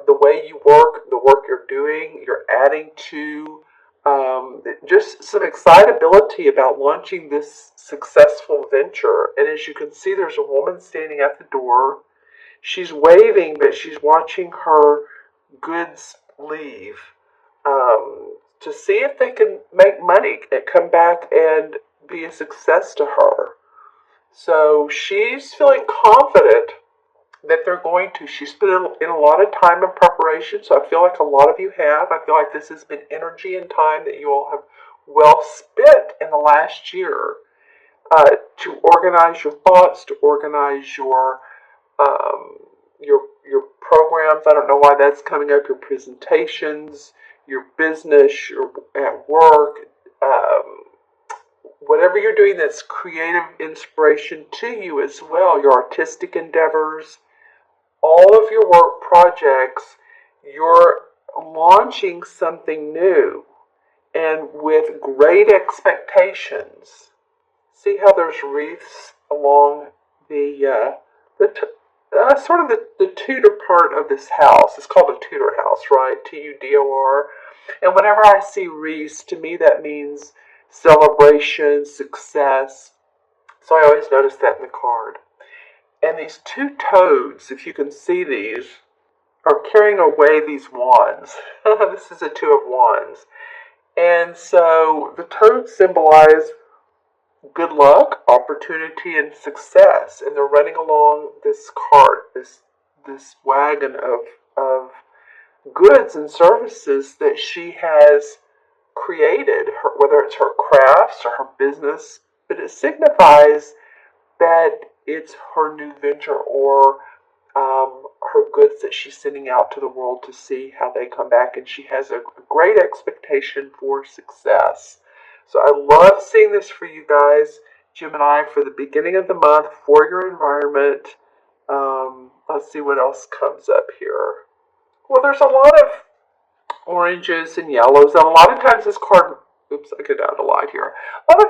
the way you work, the work you're doing, you're adding to just some excitability about launching this successful venture. And as you can see, there's a woman standing at the door. She's waving, but she's watching her goods leave to see if they can make money and come back and be a success to her. So she's feeling confident that they're going to. She's put in a lot of time and preparation, so I feel like a lot of you have. I feel like this has been energy and time that you all have well spent in the last year to organize your thoughts, to organize um, your programs. I don't know why that's coming up. Your presentations, your business, your at work. Whatever you're doing that's creative inspiration to you as well, your artistic endeavors, all of your work projects, you're launching something new and with great expectations. See how there's wreaths along sort of the Tudor part of this house. It's called a Tudor house, right? Tudor. And whenever I see wreaths, to me that means celebration, success. So I always notice that in the card. And these two toads, if you can see these, are carrying away these wands. This is a two of wands. And so the toads symbolize good luck, opportunity, and success. And they're running along this cart, this wagon of goods and services that she has created, whether it's her crafts or her business, but it signifies that it's her new venture or her goods that she's sending out to the world to see how they come back, and she has a great expectation for success. So I love seeing this for you guys, Gemini, for the beginning of the month, for your environment. Let's see what else comes up here. Well, there's a lot of oranges and yellows, and a lot of times this card, oops, I get out of line here. A lot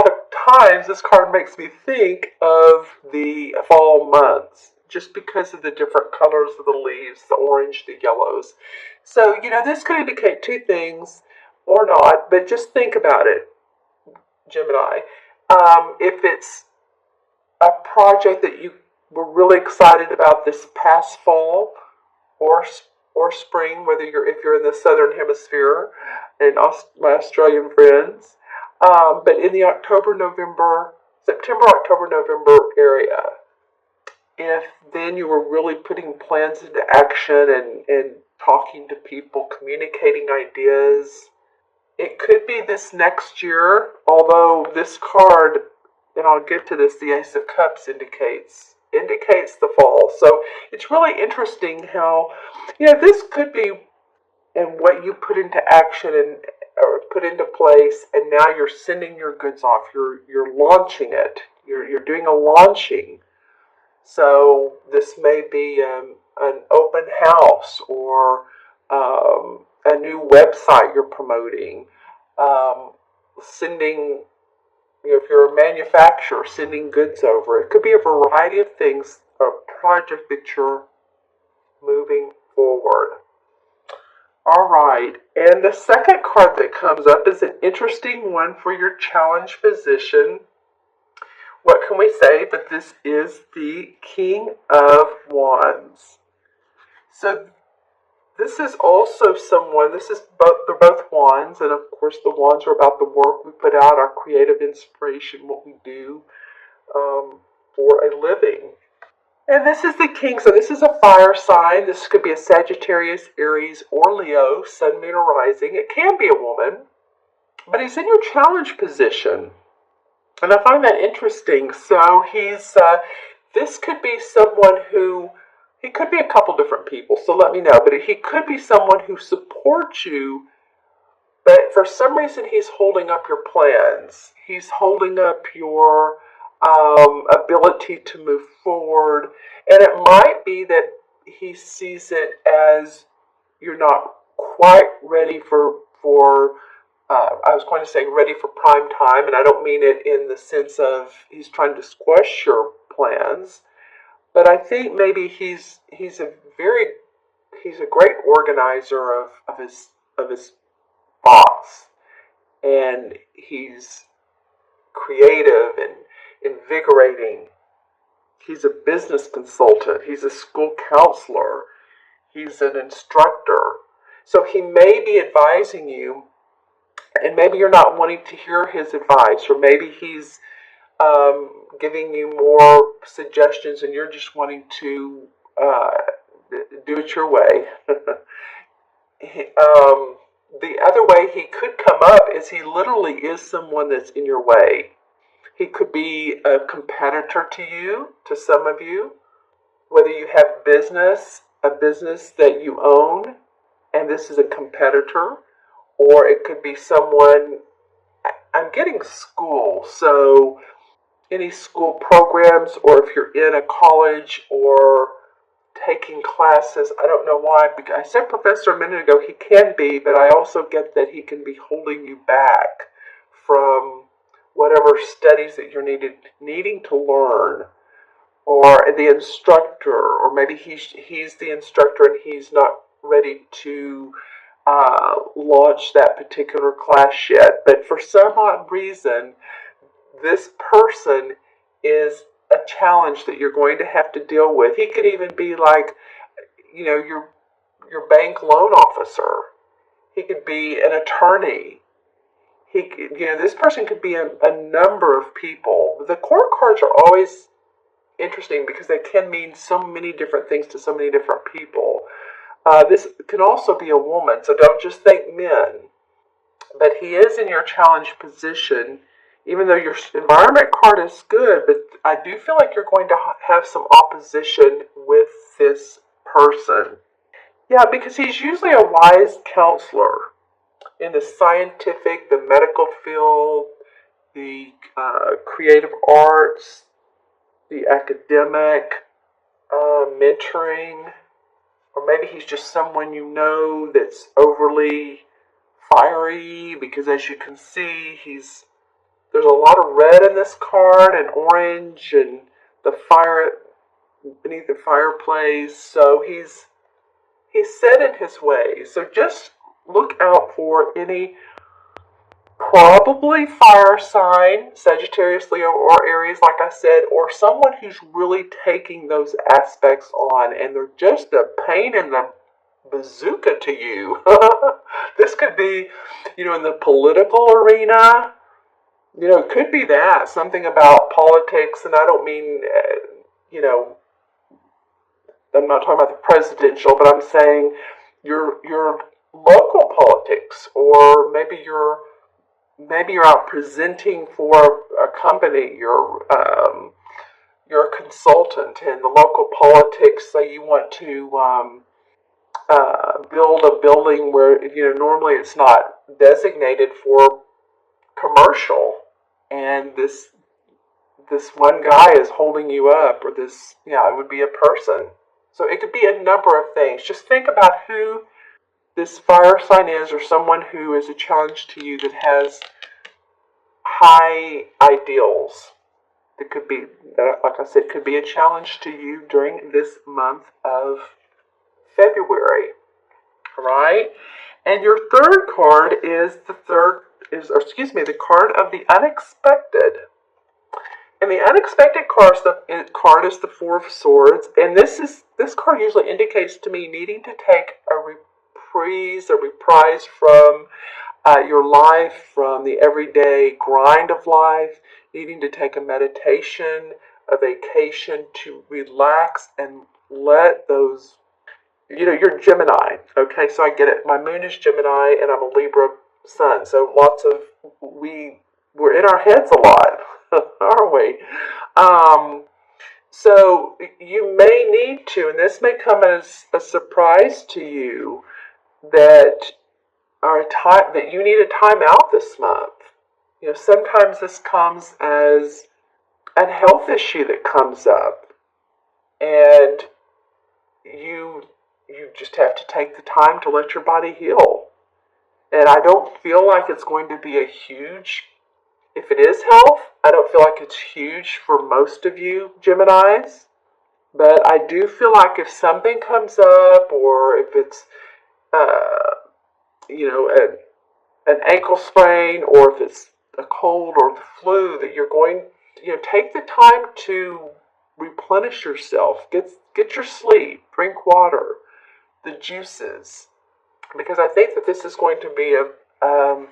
of times this card makes me think of the fall months, just because of the different colors of the leaves, the orange, the yellows. So, this could indicate two things, or not, but just think about it, Gemini. If it's a project that you were really excited about this past fall, or spring, if you're in the southern hemisphere, and my Australian friends, but in the September, October, November area, if then you were really putting plans into action and talking to people, communicating ideas, it could be this next year, although this card, and I'll get to this, the Ace of Cups indicates the fall. So it's really interesting how, this could be and what you put into action or put into place, and now you're sending your goods off. You're launching it. You're doing a launching. So this may be an open house or a new website you're promoting. Sending, if you're a manufacturer, sending goods over. It could be a variety of things, a project that you're moving forward. All right, and the second card that comes up is an interesting one for your challenge position. What can we say? But this is the King of Wands. So this is also someone, they're both wands, and of course the wands are about the work we put out, our creative inspiration, what we do for a living. And this is the King, so this is a fire sign. This could be a Sagittarius, Aries, or Leo, Sun, Moon, or Rising. It can be a woman, but he's in your challenge position. And I find that interesting. So this could be someone he could be a couple different people, so let me know. But he could be someone who supports you, but for some reason he's holding up your plans. He's holding up your ability to move forward. And it might be that he sees it as you're not quite ready for I was going to say ready for prime time, and I don't mean it in the sense of he's trying to squash your plans, But I think maybe he's a great organizer of his thoughts, and he's creative and invigorating. He's a business consultant. He's a school counselor. He's an instructor. So he may be advising you, and maybe you're not wanting to hear his advice, or maybe he's giving you more suggestions and you're just wanting to uh, do it your way. The other way he could come up is he literally is someone that's in your way. He could be a competitor to you, to some of you, whether you have a business that you own, and this is a competitor, or it could be someone. I'm getting school, so any school programs, or if you're in a college or taking classes. I don't know why, because I said professor a minute ago, he can be, but I also get that he can be holding you back from whatever studies that you're needing to learn, or the instructor, or maybe he's the instructor and he's not ready to launch that particular class yet. But for some odd reason, this person is a challenge that you're going to have to deal with. He could even be like, your bank loan officer. He could be an attorney. This person could be a number of people. The court cards are always interesting because they can mean so many different things to so many different people. This can also be a woman, so don't just think men. But he is in your challenge position, even though your environment card is good, but I do feel like you're going to have some opposition with this person. Yeah, because he's usually a wise counselor in the scientific, the medical field, the creative arts, the academic, mentoring, or maybe he's just someone you know that's overly fiery, because as you can see, there's a lot of red in this card and orange and the fire beneath the fireplace. So he's set in his ways. So just look out for any probably fire sign, Sagittarius, Leo, or Aries, like I said, or someone who's really taking those aspects on and they're just a pain in the bazooka to you. This could be, in the political arena. It could be that something about politics, and I don't mean, I'm not talking about the presidential, but I'm saying your local politics, or maybe you're out presenting for a company. You're a consultant in the local politics. Say you want to build a building where normally it's not designated for commercial, and this one guy is holding you up, or it would be a person. So it could be a number of things. Just think about who this fire sign is, or someone who is a challenge to you that has high ideals. That could be, like I said, could be a challenge to you during this month of February. All right? And your third card is the card of the unexpected. And the unexpected card is the Four of Swords, and this card usually indicates to me needing to take a reprise from your life, from the everyday grind of life, needing to take a meditation, a vacation to relax and let those. You're Gemini, okay? So I get it. My moon is Gemini, and I'm a Libra sun. So we're in our heads a lot, aren't we? So you may need to, and this may come as a surprise to you, that that you need a time out this month. Sometimes this comes as a health issue that comes up, and you just have to take the time to let your body heal. And I don't feel like it's going to be a huge, if it is health, I don't feel like it's huge for most of you Geminis. But I do feel like if something comes up, or if it's, uh, you know, an ankle sprain, or if it's a cold or the flu, that you're going, take the time to replenish yourself. Get your sleep, drink water, the juices, because I think that this is going to be a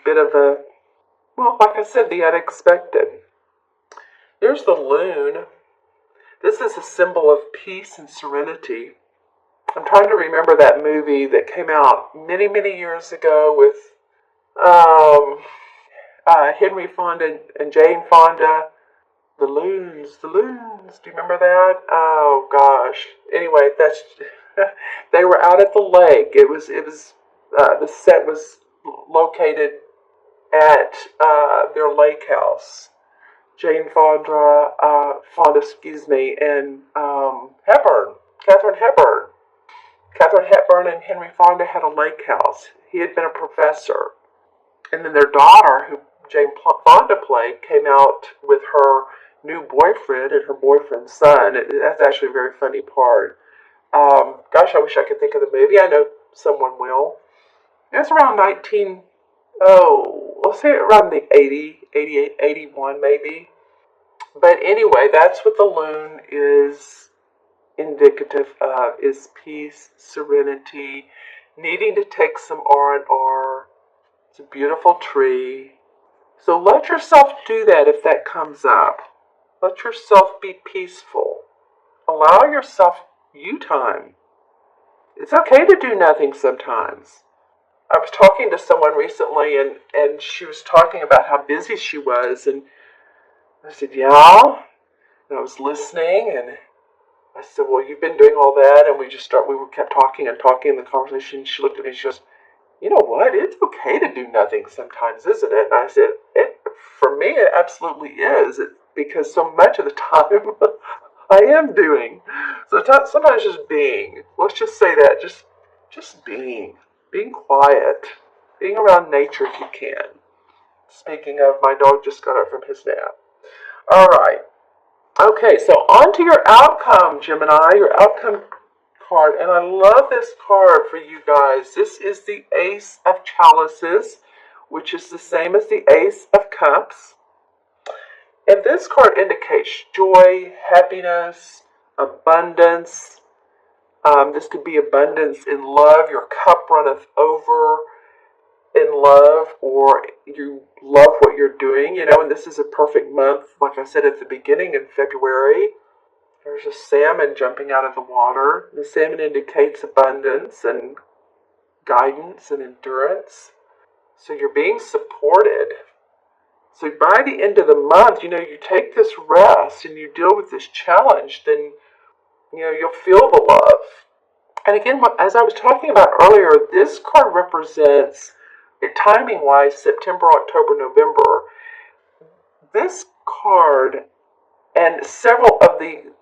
bit of a, well, like I said, the unexpected. There's the loon. This is a symbol of peace and serenity. I'm trying to remember that movie that came out many, many years ago with um, Henry Fonda and Jane Fonda. The loons, the loons. Do you remember that? Oh gosh. Anyway, that's they were out at the lake. The set was located at their lake house. Jane Fonda, excuse me, and Hepburn, Catherine Hepburn. Catherine Hepburn and Henry Fonda had a lake house. He had been a professor. And then their daughter, who Jane Fonda played, came out with her new boyfriend and her boyfriend's son. That's actually a very funny part. Gosh, I wish I could think of the movie. I know someone will. It's around 19, oh, let's say around the 80, 88, 81 maybe. But anyway, that's what the loon is indicative of, is peace, serenity, needing to take some R&R. It's a beautiful tree. So let yourself do that if that comes up. Let yourself be peaceful. Allow yourself you time. It's okay to do nothing sometimes. I was talking to someone recently, and she was talking about how busy she was, and I said, yeah. And I was listening, and I said, well, you've been doing all that, and we kept talking and talking in the conversation. She looked at me and she goes, you know what? It's okay to do nothing sometimes, isn't it? And I said, for me, it absolutely is. Because so much of the time I am doing. So sometimes just being. Let's just say that. Just being. Being quiet. Being around nature if you can. Speaking of, my dog just got up from his nap. All right. Okay, so on to your outcome, Gemini. Your outcome card. And I love this card for you guys. This is the Ace of Chalices, which is the same as the Ace of Cups. And this card indicates joy, happiness, abundance. This could be abundance in love. Your cup runneth over in love, or you love what you're doing, and this is a perfect month. Like I said at the beginning, in February, there's a salmon jumping out of the water. The salmon indicates abundance and guidance and endurance. So you're being supported. So by the end of the month, you take this rest and you deal with this challenge, then, you'll feel the love. And again, as I was talking about earlier, this card represents, timing-wise, September, October, November. This card and several of the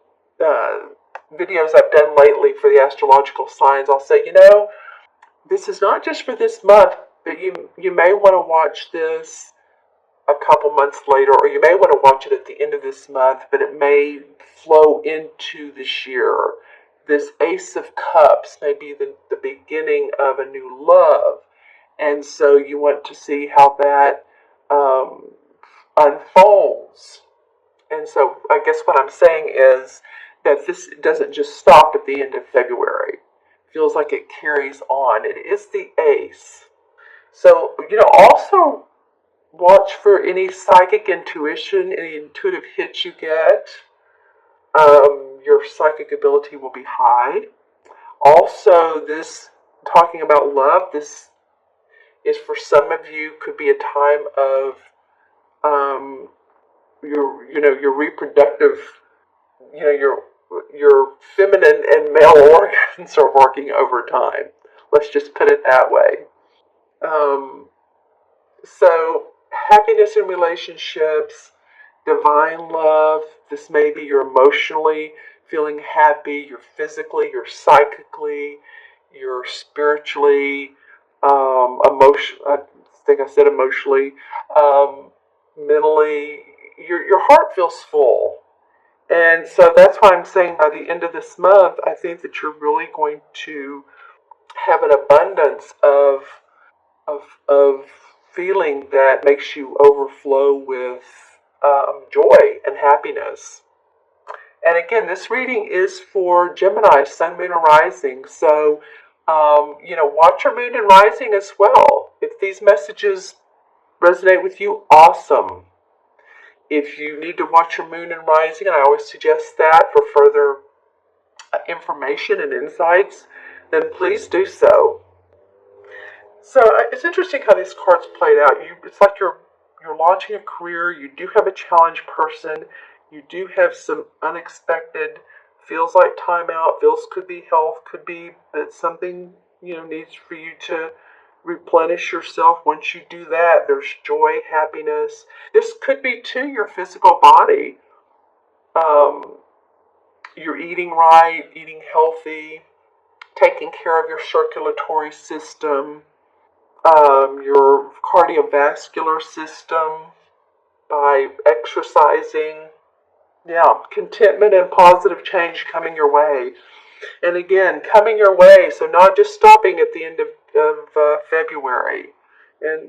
videos I've done lately for the astrological signs, I'll say, this is not just for this month, but you may want to watch this a couple months later, or you may want to watch it at the end of this month, but it may flow into this year. This Ace of Cups may be the beginning of a new love, and so you want to see how that unfolds. And so I guess what I'm saying is that this doesn't just stop at the end of February. It feels like it carries on. It is the Ace. So, also watch for any psychic intuition, any intuitive hits you get. Your psychic ability will be high. Also, this, talking about love, this is for some of you, could be a time of your reproductive, your feminine and male organs are working overtime. Let's just put it that way. So happiness in relationships, divine love. This may be you're emotionally feeling happy, you're physically, you're psychically, you're spiritually, I think I said emotionally, mentally. Your heart feels full. And so that's why I'm saying by the end of this month, I think that you're really going to have an abundance of feeling that makes you overflow with joy and happiness. And again, this reading is for Gemini, Sun, Moon, and Rising. So, watch your Moon and Rising as well. If these messages resonate with you, awesome. If you need to watch your Moon and Rising, and I always suggest that for further information and insights, then please do so. So it's interesting how these cards played out. It's like you're launching a career. You do have a challenge person. You do have some unexpected. Feels like timeout. Feels could be health. Could be that something needs for you to replenish yourself. Once you do that, there's joy, happiness. This could be too your physical body. You're eating right, eating healthy, taking care of your circulatory system, your cardiovascular system by exercising. Yeah, contentment and positive change coming your way. And again, coming your way, so not just stopping at the end of February. And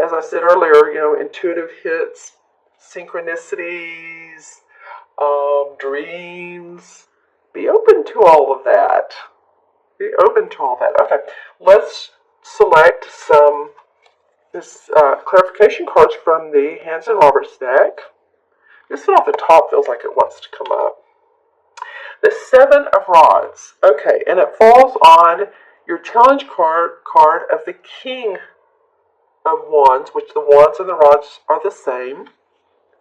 as I said earlier, intuitive hits, synchronicities, dreams. Be open to all of that. Be open to all that. Okay, let's select some clarification cards from the Hans and Roberts deck. This one off the top feels like it wants to come up. The Seven of Rods. Okay, and it falls on your challenge card of the King of Wands, which the Wands and the Rods are the same.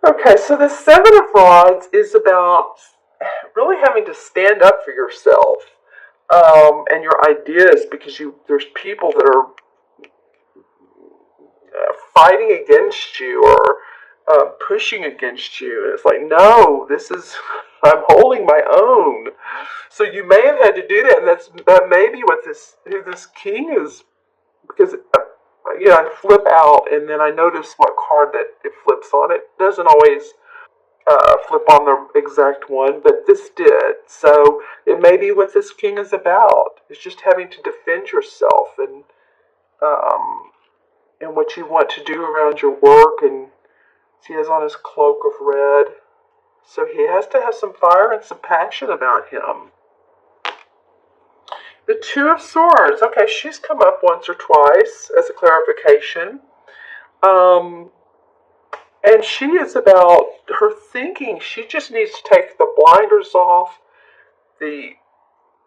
Okay, so the Seven of Rods is about really having to stand up for yourself and your ideas, because there's people that are fighting against you or pushing against you, and it's like, no, I'm holding my own. So you may have had to do that, and that may be what who this king is, because I flip out and then I notice what card that it flips on. It doesn't always flip on the exact one, but this did. So it may be what this king is about. It's just having to defend yourself and what you want to do around your work. And he has on his cloak of red. So he has to have some fire and some passion about him. The Two of Swords. Okay, she's come up once or twice as a clarification. And she is about her thinking. She just needs to take the blinders off,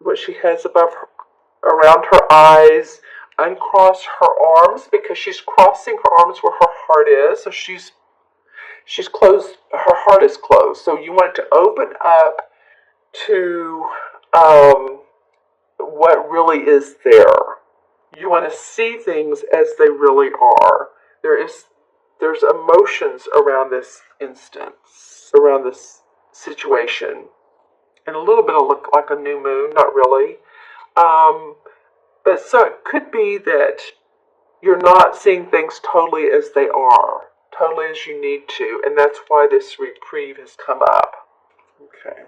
what she has around her eyes, uncross her arms, because she's crossing her arms where her heart is. So she's closed. Her heart is closed. So you want to open up to what really is there. You want to see things as they really are. There's emotions around this instance, around this situation, and a little bit of look like a new moon, not really. But so it could be that you're not seeing things totally as they are, totally as you need to, and that's why this reprieve has come up. Okay.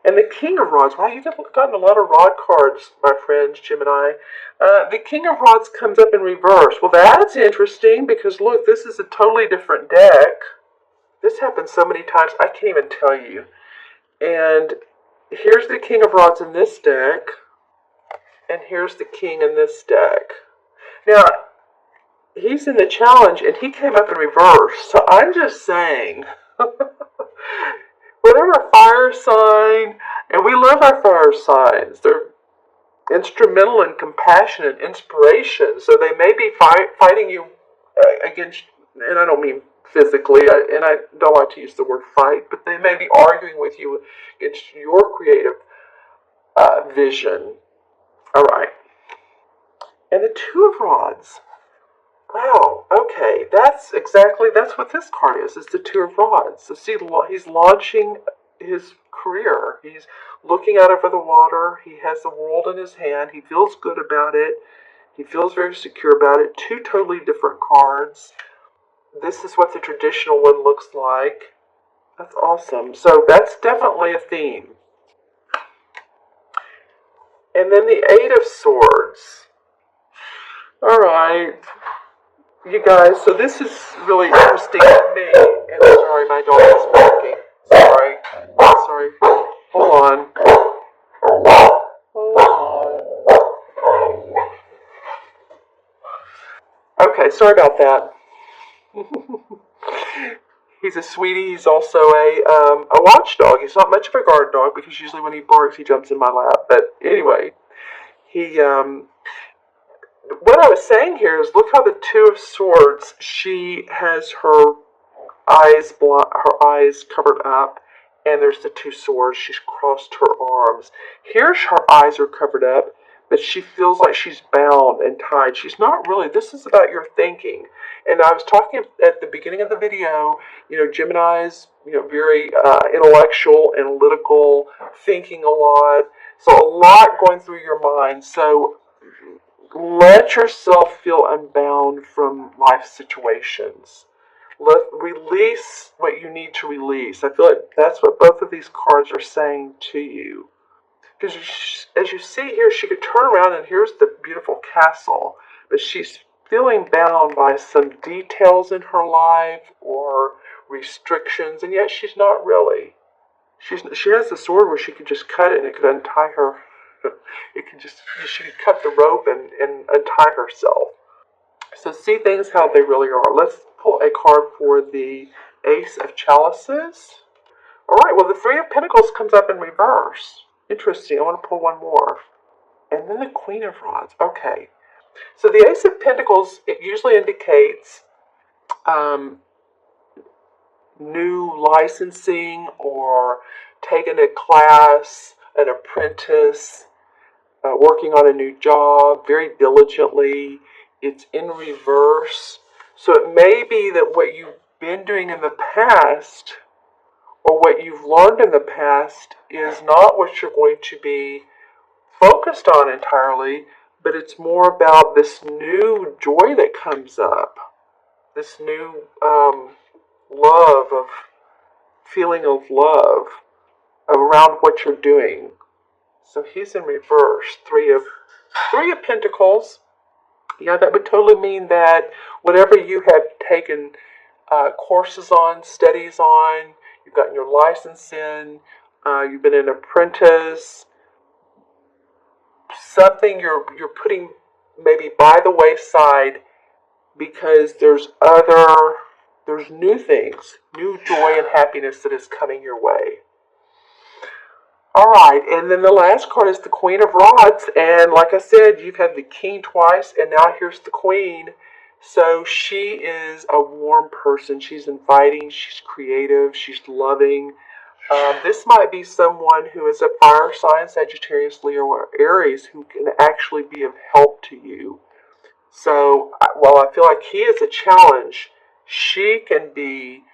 And the King of Rods. Wow, you've gotten a lot of rod cards, my friends, Gemini. The King of Rods comes up in reverse. Well, that's interesting, because look, this is a totally different deck. This happens so many times, I can't even tell you. And here's the King of Rods in this deck, and here's the King in this deck. Now, he's in the challenge, and he came up in reverse. So I'm just saying... Whatever fire sign, and we love our fire signs, they're instrumental in compassion and inspiration, so they may be fighting you against, and I don't mean physically, and I don't like to use the word fight, but they may be arguing with you against your creative vision. All right. And the Two of Rods. Wow, okay, that's what this card is the Two of Rods. So see, he's launching his career. He's looking out over the water. He has the world in his hand. He feels good about it. He feels very secure about it. Two totally different cards. This is what the traditional one looks like. That's awesome. So that's definitely a theme. And then the Eight of Swords. All right, you guys. So this is really interesting to me. And sorry, my dog is barking. Sorry. Sorry. Hold on. Hold on. Okay, sorry about that. He's a sweetie. He's also a watchdog. He's not much of a guard dog because usually when he barks, he jumps in my lap. But anyway, he what I was saying here is look how the Two of Swords. She has her her eyes covered up, and there's the two swords. She's crossed her arms. Here, her eyes are covered up, but she feels like she's bound and tied. She's not really. This is about your thinking. And I was talking at the beginning of the video. Gemini's, very intellectual, analytical, thinking a lot. So a lot going through your mind. So let yourself feel unbound from life situations. Release what you need to release. I feel like that's what both of these cards are saying to you. Because as you see here, she could turn around and here's the beautiful castle. But she's feeling bound by some details in her life or restrictions, and yet she's not really. She has the sword where she could just cut it and it could untie her. She could cut the rope and untie herself. So see things how they really are. Let's pull a card for the Ace of Chalices. Alright, well the Three of Pentacles comes up in reverse. Interesting, I want to pull one more. And then the Queen of Rods. Okay. So the Ace of Pentacles, it usually indicates new licensing or taking a class, an apprentice, working on a new job very diligently. It's in reverse. So it may be that what you've been doing in the past or what you've learned in the past is not what you're going to be focused on entirely, but it's more about this new joy that comes up, this new feeling of love around what you're doing. So he's in reverse. Three of Pentacles. Yeah, that would totally mean that whatever you have taken courses on, studies on, you've gotten your license in, you've been an apprentice, something you're putting maybe by the wayside because there's new things, new joy and happiness that is coming your way. Alright, and then the last card is the Queen of Rods, and like I said, you've had the King twice, and now here's the Queen. So she is a warm person. She's inviting, she's creative, she's loving. This might be someone who is a fire sign, Sagittarius, Leo, or Aries, who can actually be of help to you. So while I feel like he is a challenge, she can be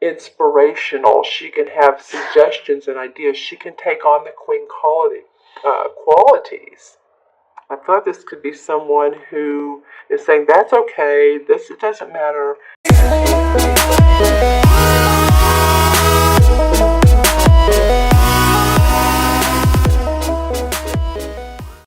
inspirational. She can have suggestions and ideas. She can take on the queen qualities. I thought this could be someone who is saying, that's okay, it doesn't matter.